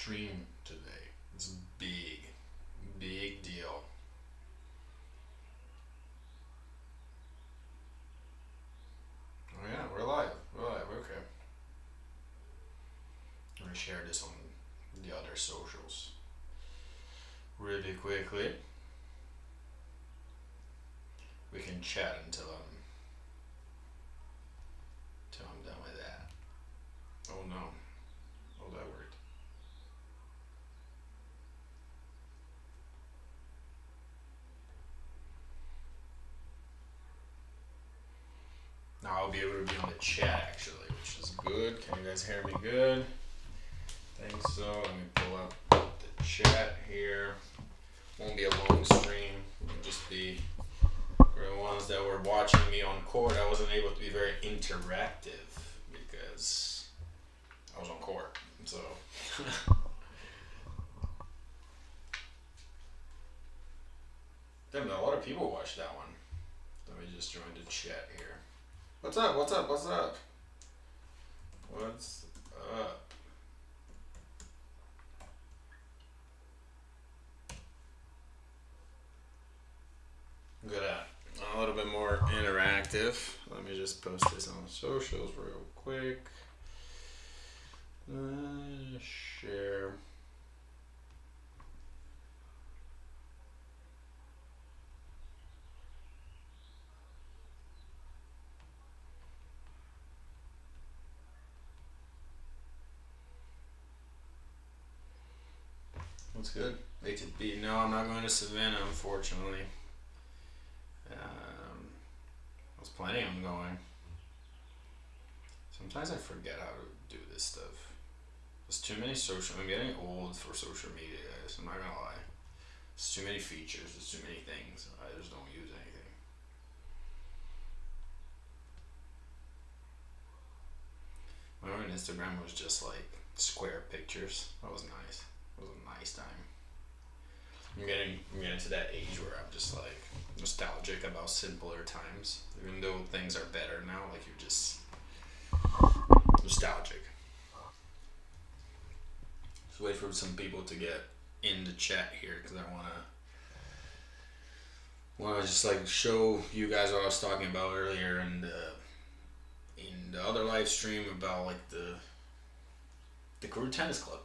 stream today. It's a big deal. Oh yeah, we're live. We're live. Okay. I'm gonna share this on the other socials really quickly. We can chat until I'm done with that. Oh no. Oh, that worked. Now I'll be able to be on the chat actually, which is good. Can you guys hear me good? I think so. Let me pull up the chat here. Won't be a long stream. It'll just be for the ones that were watching me on court. I wasn't able to be very interactive because I was on court. So damn, a lot of people watched that one. Let me just join the chat here. What's up? What's up? What's up? What's up? Good at a little bit more interactive. Let me just post this on socials real quick. Share. What's good? ATB. No, I'm not going to Savannah, unfortunately. I was planning on going. Sometimes I forget how to do this stuff. There's too many social. I'm getting old for social media, guys. I'm not gonna lie. There's too many features. There's too many things. I just don't use anything. When Instagram was just like square pictures. That was nice. It was a nice time. I'm getting to that age where I'm just like nostalgic about simpler times. Even though things are better now, like you're just nostalgic. Just wait for some people to get in the chat here because I wanna just like show you guys what I was talking about earlier in the other live stream about like the Karue Tennis Club.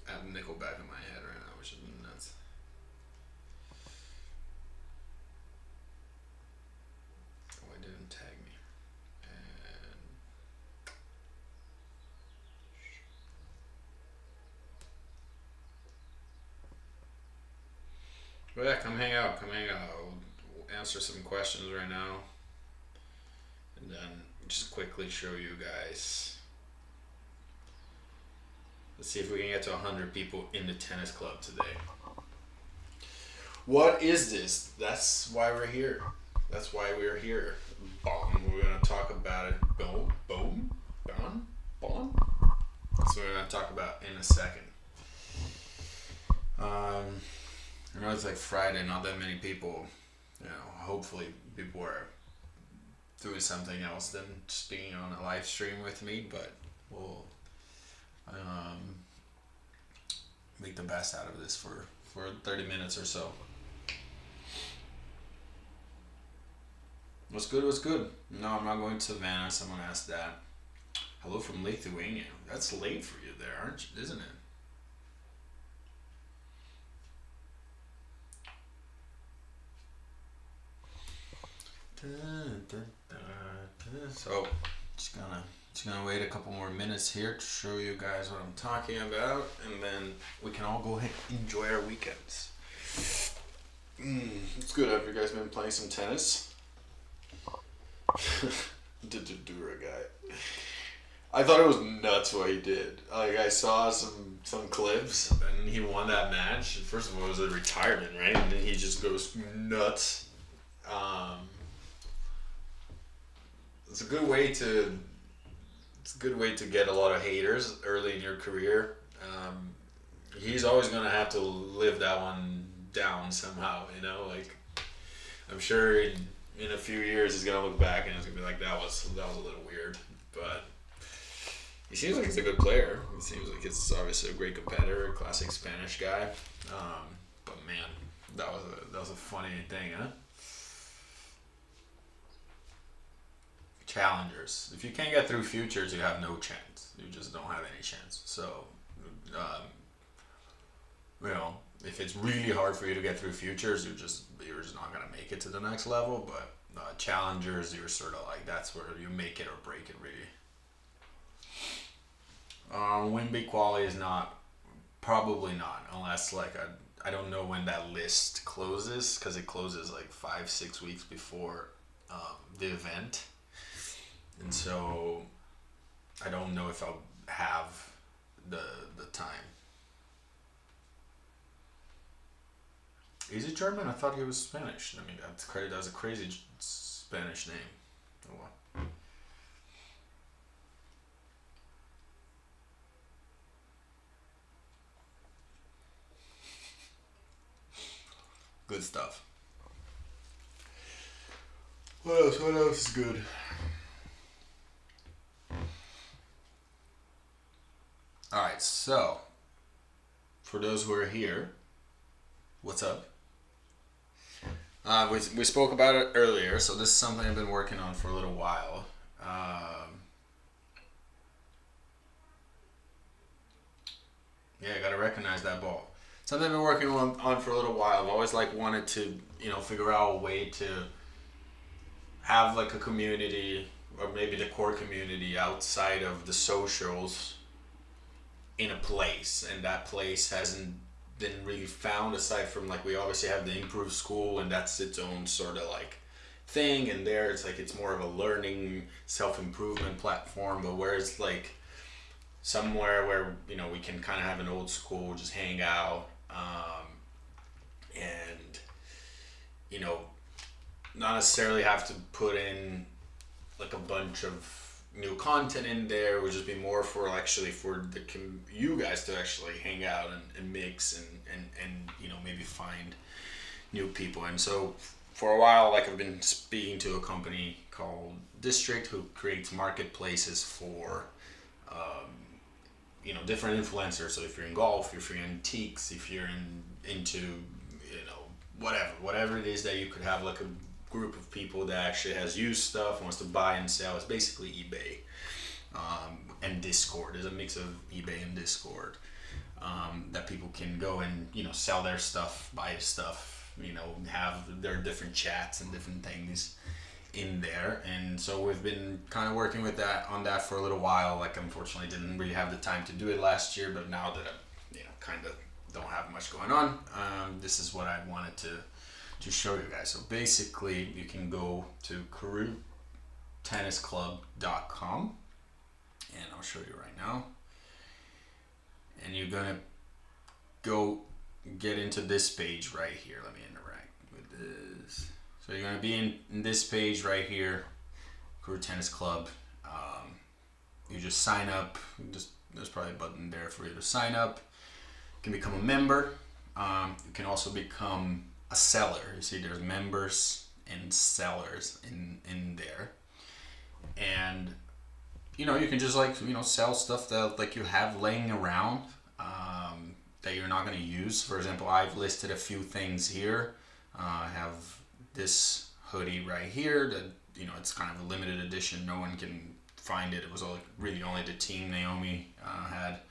I have Nickelback in my head right now, which is nuts. Oh, it didn't tag me. And but yeah, come hang out. I'll answer some questions right now, and then just quickly show you guys. Let's see if we can get to 100 people in the tennis club today. What is this? That's why we're here. That's why we're here. Bomb. We're gonna talk about it. Boom. That's what we're gonna talk about in a second. I know it's like Friday, not that many people. You know, hopefully people are doing something else than just being on a live stream with me, but we'll make the best out of this for 30 minutes or so. What's good? No, I'm not going to Savannah. Someone asked that. Hello from Lithuania. That's late for you there, isn't it? So just gonna wait a couple more minutes here to show you guys what I'm talking about, and then we can all go ahead and enjoy our weekends. It's good. Have you guys been playing some tennis? The Dura guy. I thought it was nuts what he did. Like I saw some clips, and he won that match. First of all, it was a retirement, right? And then he just goes nuts. It's a good way to get a lot of haters early in your career. He's always gonna have to live that one down somehow, you know. Like I'm sure in a few years he's gonna look back and it's gonna be like that was a little weird, but he seems like he's a good player. He seems like he's obviously a great competitor, classic Spanish guy. But man, that was a funny thing, huh? Challengers. If you can't get through futures, you have no chance. You just don't have any chance. So, um, if it's really hard for you to get through futures, you're just not gonna make it to the next level. But challengers, you're sort of like that's where you make it or break it, really. Win big quality is probably not, unless like I don't know when that list closes because it closes like 5-6 weeks before the event, and so I don't know if I'll have the time. Is he German? I thought he was Spanish. I mean, that's a crazy Spanish name. Oh well. Good stuff. What else? What else is good? Alright, so for those who are here, what's up? We spoke about it earlier, so this is something I've been working on for a little while. Yeah, I gotta recognize that ball. Something I've been working on for a little while. I've always wanted to, figure out a way to have like a community or maybe the core community outside of the socials in a place, and that place hasn't been really found aside from we obviously have the improved school and that's its own sort of thing, and there it's more of a learning self-improvement platform, but whereas somewhere where we can kind of have an old school just hang out, and not necessarily have to put in a bunch of new content in there. It would just be more for you guys to actually hang out and mix and maybe find new people. And so for a while I've been speaking to a company called District who creates marketplaces for different influencers. So if you're in golf, if you're in antiques, if you're into whatever it is that you could have a group of people that actually has used stuff, wants to buy and sell. It's basically eBay and Discord. There's a mix of eBay and Discord that people can go and sell their stuff, buy stuff, have their different chats and different things in there. And so we've been kind of working on that for a little while. Unfortunately didn't really have the time to do it last year, but now that I kind of don't have much going on, this is what I wanted to show you guys. So basically you can go to KarueTennisClub.com, and I'll show you right now, and you're gonna go get into this page right here. Let me interact with this. So you're gonna be in this page right here, Karue Tennis Club. You just sign up. There's probably a button there for you to sign up. You can become a member. You can also become a seller. You see there's members and sellers in there. And you can just sell stuff that you have laying around that you're not going to use. For example, I've listed a few things here. I have this hoodie right here that it's kind of a limited edition. No one can find it. It was really only the team Naomi had.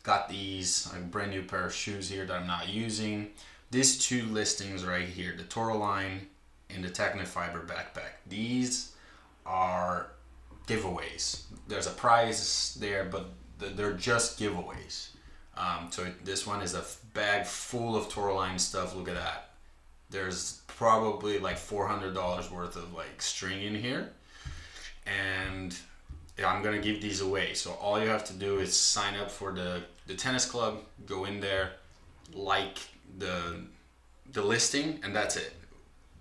Got these brand new pair of shoes here that I'm not using. These two listings right here, the Toro line and the Technifiber backpack. These are giveaways. There's a prize there, but they're just giveaways. So this one is a bag full of Toro line stuff. Look at that. There's probably $400 worth of string in here, and I'm gonna give these away. So all you have to do is sign up for the tennis club, go in there, the listing, and that's it.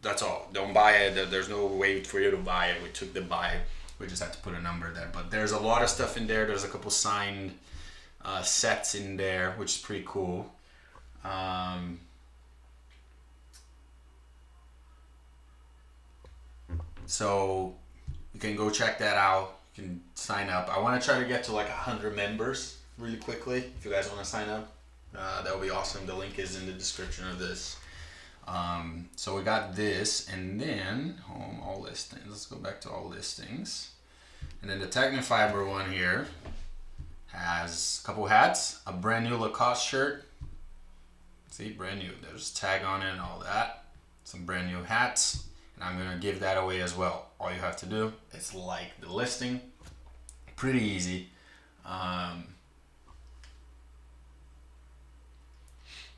That's all. Don't buy it. There's no way for you to buy it. We took the buy. We just had to put a number there. But there's a lot of stuff in there. There's a couple signed sets in there, which is pretty cool. So you can go check that out. You can sign up. I want to try to get to like 100 members really quickly. If you guys want to sign up, that would be awesome. The link is in the description of this. So we got this, and then home, all listings. Let's go back to all listings. And then the Technifiber one here has a couple hats, a brand new Lacoste shirt. See, brand new. There's a tag on it and all that. Some brand new hats, and I'm gonna give that away as well. All you have to do is like the listing. Pretty easy.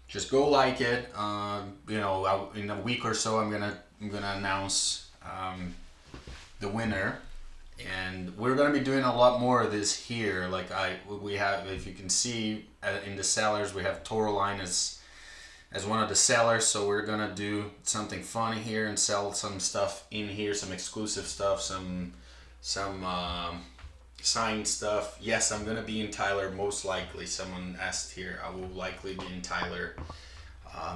Just go like it. You know, in a week or so, I'm gonna announce the winner, and we're gonna be doing a lot more of this here. Like we have, if you can see in the sellers, we have Toraline as one of the sellers. So we're gonna do something funny here and sell some stuff in here, some exclusive stuff, some signed stuff. Yes, I'm gonna be in Tyler most likely. Someone asked here. I will likely be in Tyler,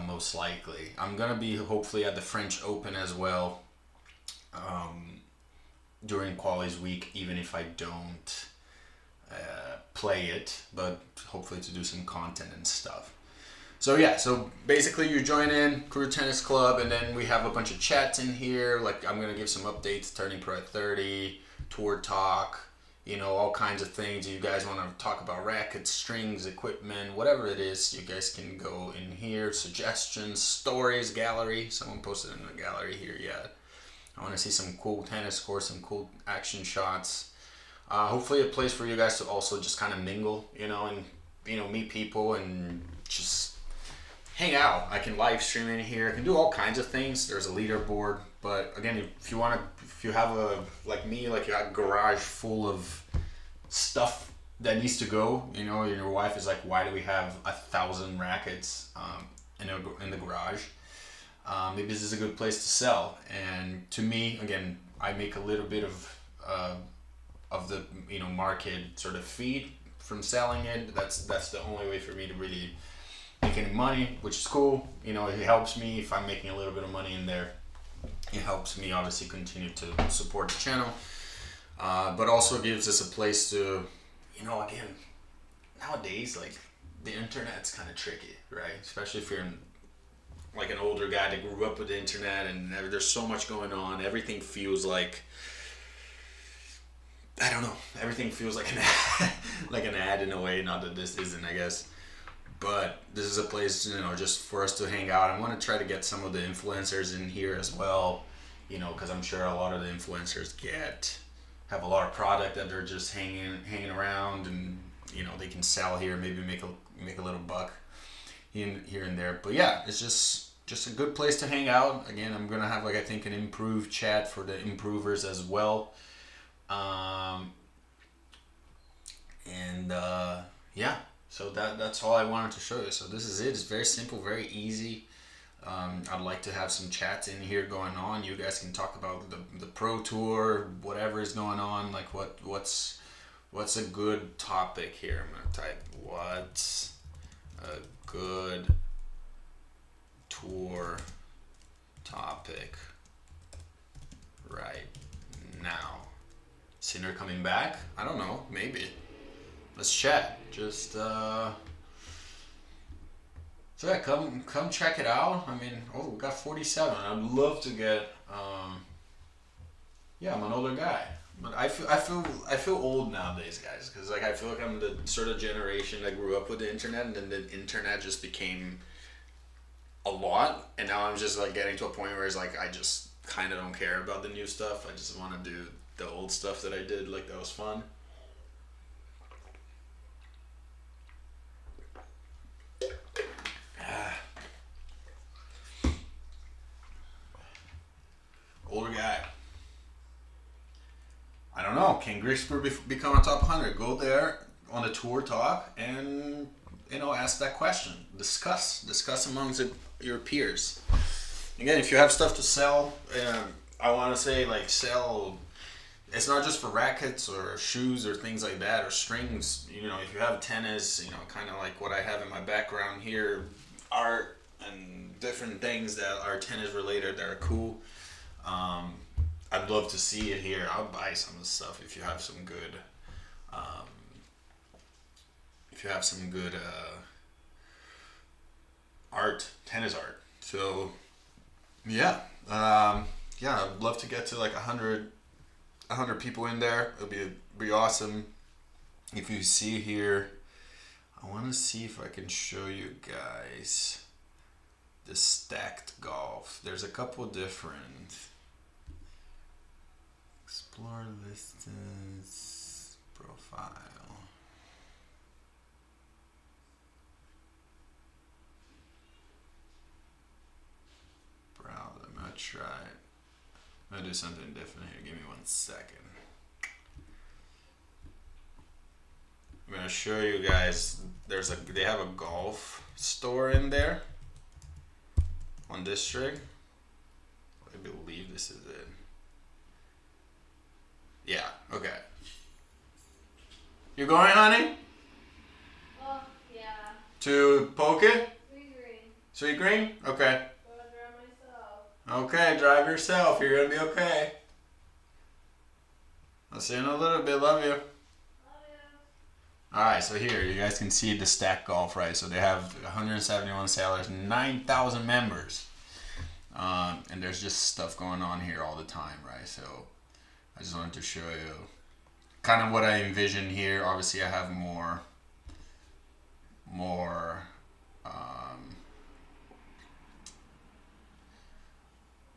most likely. I'm gonna be hopefully at the French Open as well during Quali's week, even if I don't play it, but hopefully to do some content and stuff. So yeah, so basically you join in Karue Tennis Club, and then we have a bunch of chats in here. Like I'm gonna give some updates, turning pro at 30, tour talk, you know, all kinds of things. You guys want to talk about rackets, strings, equipment, whatever it is, you guys can go in here. Suggestions, stories, gallery. Someone posted in the gallery here yet. I want to see some cool tennis scores, some cool action shots. Hopefully a place for you guys to also just kind of mingle, you know, and, you know, meet people and just hang out. I can live stream in here. I can do all kinds of things. There's a leaderboard. But again, if you have a, like me, like you have a garage full of stuff that needs to go, you know, and your wife is like, why do we have 1,000 rackets in the garage? Maybe this is a good place to sell. And to me, again, I make a little bit of the, you know, market sort of feed from selling it. That's the only way for me to really make any money, which is cool. You know, it helps me if I'm making a little bit of money in there. It helps me obviously continue to support the channel, but also gives us a place to, you know, again, nowadays, like the internet's kind of tricky, right? Especially if you're like an older guy that grew up with the internet, and there's so much going on. Everything feels like, I don't know, everything feels like an ad, like an ad in a way. Not that this isn't, I guess. But this is a place, you know, just for us to hang out. I want to try to get some of the influencers in here as well, you know, because I'm sure a lot of the influencers have a lot of product that they're just hanging around, and, you know, they can sell here, maybe make a little buck here and there. But yeah, it's just a good place to hang out. Again, I'm gonna have, like, I think an improved chat for the improvers as well. Yeah. So that's all I wanted to show you. So this is it. It's very simple, very easy. I'd like to have some chats in here going on. You guys can talk about the pro tour, whatever is going on. Like what's a good topic here? I'm gonna type what's a good tour topic right now. Sinner coming back? I don't know. Maybe. Let's chat. Just so yeah, come check it out. I mean, oh, we got 47. I'd love to get. Yeah, I'm an older guy, but I feel old nowadays, guys, because like I feel like I'm the sort of generation that grew up with the internet, and then the internet just became a lot, and now I'm just like getting to a point where it's like I just kind of don't care about the new stuff. I just want to do the old stuff that I did. Like that was fun. Older guy. I don't know. Can Grisper become a top 100? Go there on the tour talk and, you know, ask that question. Discuss amongst your peers. Again, if you have stuff to sell, I want to say, like, sell. It's not just for rackets or shoes or things like that or strings. You know, if you have tennis, you know, kind of like what I have in my background here, art and different things that are tennis related that are cool. I'd love to see it here. I'll buy some of the stuff if you have some good, um, art, tennis art. So yeah, yeah, I'd love to get to like 100 people in there. It'll be awesome. If you see here, I want to see if I can show you guys the stacked golf. There's a couple different. Explore listings, profile. Browse, I'm gonna try it. I'm gonna do something different here. Give me 1 second. I'm gonna show you guys. They have a golf store in there on District. I believe this is it. Yeah. Okay. You going, honey? Oh, yeah. To Poke? Sweet green. Sweet Green? Okay. Gotta drive myself. Okay, drive yourself. You're gonna be okay. I'll see you in a little bit. Love you. Love you. Alright, so here you guys can see the stack golf, right? So they have 171 sellers, 9,000 members. And there's just stuff going on here all the time, right? So I just wanted to show you kind of what I envision here. Obviously I have more or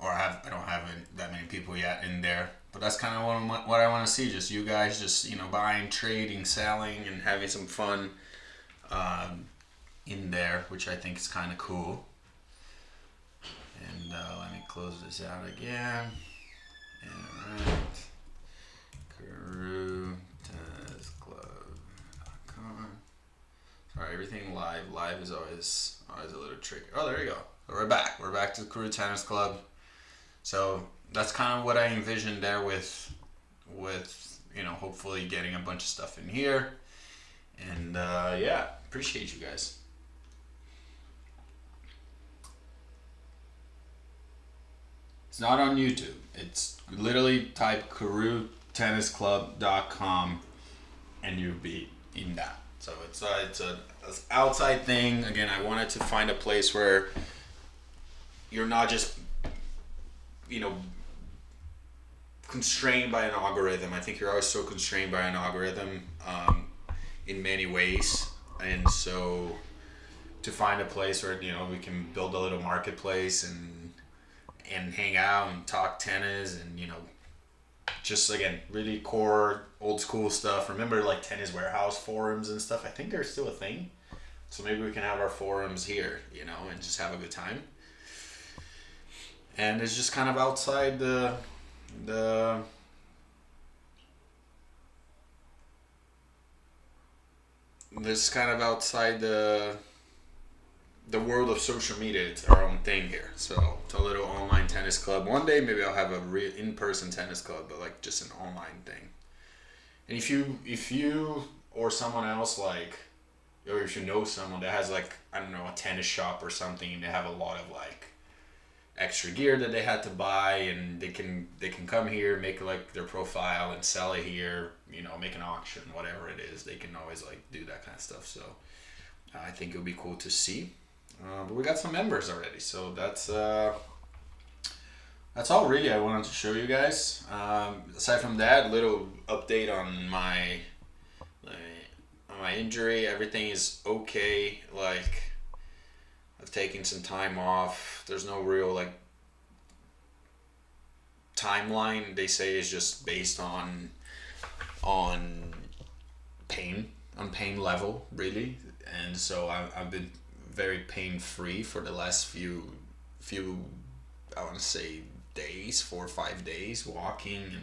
I don't have that many people yet in there, but that's kind of what I want to see. Just you guys, just buying, trading, selling, and having some fun in there, which I think is kind of cool. And let me close this out again. Alright, Karue Tennis Club.com. Sorry, everything live. Live is always a little tricky. Oh, there you go. So we're back. We're back to the Karue Tennis Club. So that's kind of what I envisioned there with hopefully getting a bunch of stuff in here. And yeah, appreciate you guys. It's not on YouTube. It's literally type KarueTennisClub.com and you'll be in that. So it's an outside thing. Again, I wanted to find a place where you're not just constrained by an algorithm. I think you're always so constrained by an algorithm in many ways, and so to find a place where we can build a little marketplace and hang out and talk tennis and just again really core old school stuff. Remember like Tennis Warehouse forums and stuff? I think they're still a thing. So maybe we can have our forums here, and just have a good time. And it's just kind of outside the world of social media. It's our own thing here. So it's a little online tennis club. One day maybe I'll have a real in-person tennis club, but like just an online thing. And if you or someone else or if you know someone that has a tennis shop or something, and they have a lot of extra gear that they had to buy, and they can come here, make their profile and sell it here, make an auction, whatever it is, they can always do that kind of stuff. So I think it would be cool to see. But we got some members already, so that's all really I wanted to show you guys. Aside from that, little update on my injury. Everything is okay. I've taken some time off. There's no real timeline. They say it's just based on pain level, really. And so I've been very pain free for the last few I want to say days, 4 or 5 days, walking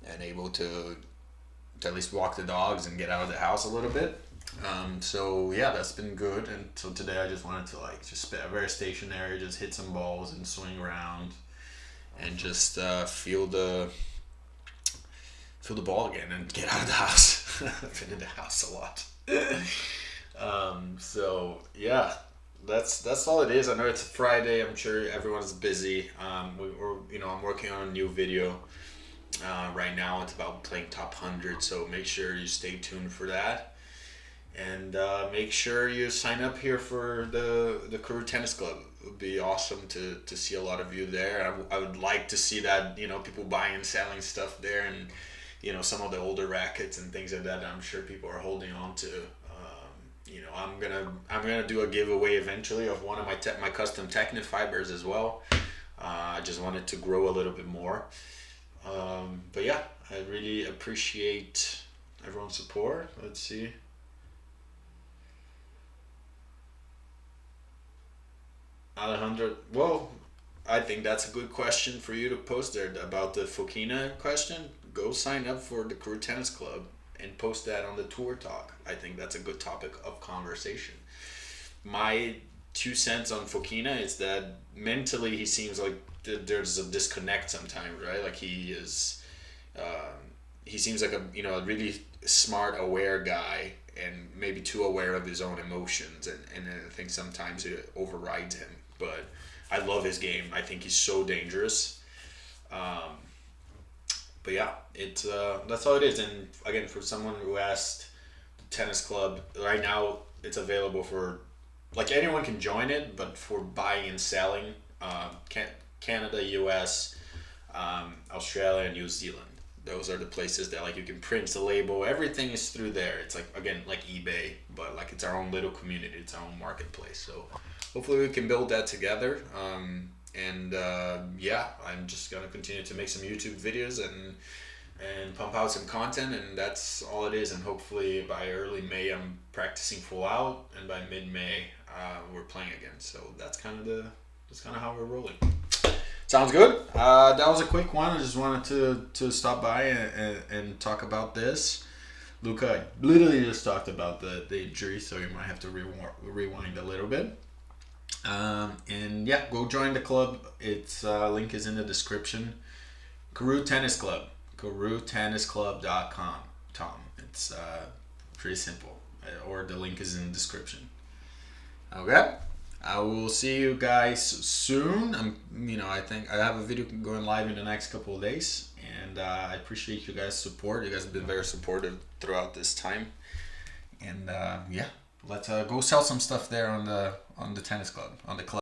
and able to at least walk the dogs and get out of the house a little bit. So yeah, that's been good. And so today I just wanted to just very stationary, just hit some balls and swing around and just feel the ball again and get out of the house. I've been in the house a lot. So yeah, that's all it is. I know it's Friday. I'm sure everyone's busy. I'm working on a new video right now. It's about playing top 100, so make sure you stay tuned for that. And make sure you sign up here for the Karue Tennis Club. It would be awesome to see a lot of you there. I would like to see that, people buying and selling stuff there, and some of the older rackets and things like that. I'm sure people are holding on to. I'm gonna do a giveaway eventually of one of my custom Techno fibers as well. I just wanted to grow a little bit more. But yeah, I really appreciate everyone's support. Let's see. Alejandro, well, I think that's a good question for you to post there about the Fokina question. Go sign up for the Karue Tennis Club and post that on the Tour Talk. I think that's a good topic of conversation. My 2 cents on Fokina is that mentally he seems like there's a disconnect sometimes, right? Like he seems like a really smart, aware guy, and maybe too aware of his own emotions, and I think sometimes it overrides him. But I love his game. I think he's so dangerous. But yeah, it's that's all it is. And again, for someone who asked, tennis club right now, it's available for, like, anyone can join it, but for buying and selling, Canada, US, Australia, and New Zealand. Those are the places that, like, you can print the label. Everything is through there. It's like, again, like eBay, but like it's our own little community. It's our own marketplace. So hopefully we can build that together. Yeah, I'm just gonna continue to make some YouTube videos and pump out some content, and that's all it is. And hopefully by early May I'm practicing full out, and by mid-May we're playing again. So that's kind of how we're rolling. Sounds good. That was a quick one. I just wanted to stop by and talk about this. Luca literally just talked about the injury, so you might have to rewind a little bit. And yeah, go join the club. Its link is in the description. Karue Tennis Club. KarueTennisClub.com. Tom. It's pretty simple. Or the link is in the description. Okay. I will see you guys soon. I think I have a video going live in the next couple of days, and I appreciate you guys' support. You guys have been very supportive throughout this time, and yeah, let's go sell some stuff there on the tennis club, on the club.